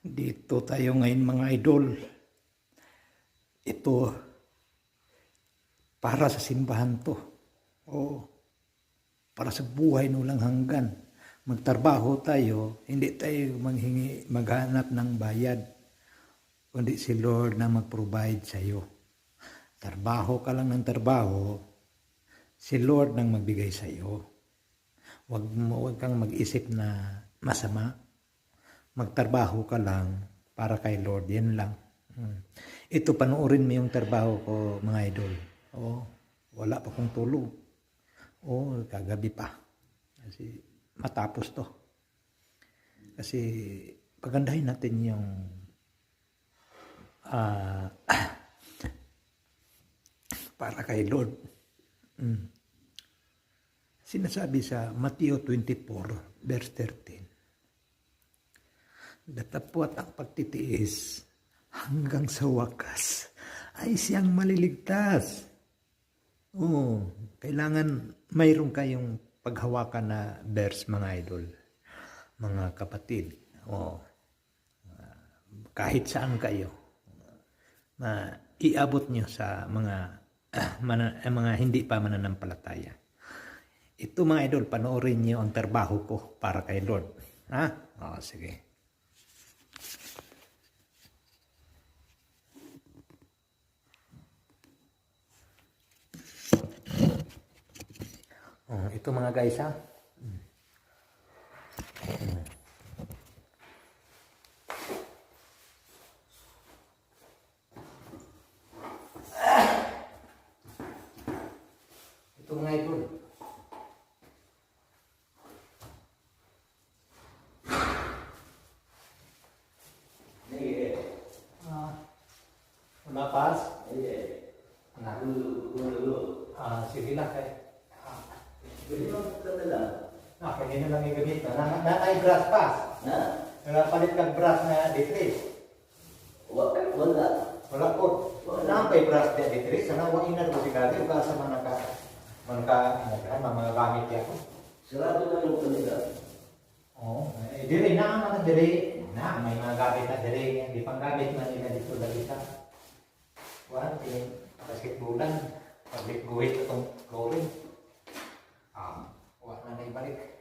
Dito tayo ngayon mga idol. Ito para sa simbahan to. O para sa buhay nulang hanggan. Magtrabaho tayo, hindi tayo maghanap ng bayad. Kundi si Lord na mag-provide sa iyo. Trabaho ka lang ng trabaho, si Lord nang magbigay sa iyo. Huwag kang mag-isip na masama. Magtrabaho ka lang para kay Lord, yan lang. Ito, panoorin mo yung trabaho ko, mga idol. Wala pa kong tulog. Kagabi pa. Kasi matapos to. Kasi pagandahin natin yung para kay Lord. Sinasabi sa Mateo 24, verse 13. Datapwat ang pagtitiis hanggang sa wakas ay siyang maliligtas. Kailangan mayroon kayong paghawakan na verse, mga idol, mga kapatid. Kahit saan kayo, iabot nyo sa mga hindi pa mananampalataya. Ito, mga idol, panoorin nyo ang trabaho ko para kay Lord. Sige. Ito mga guys, ito mga idol. Lapas? Sige lang kayo. Kanina lang yung gamit na. Natay brass pass. Palit kang brass na D3. Wala po. Nampay brass na D3. Sana wang inar ko sigari. O kasa mga gamit yan. Sarado na yung kanila. Diri na mga diri. May mga gamit na diri. Hindi pang gamit na nila dito dalita. Basketballan. Paglit guhit itong flooring. Wala na ibalik.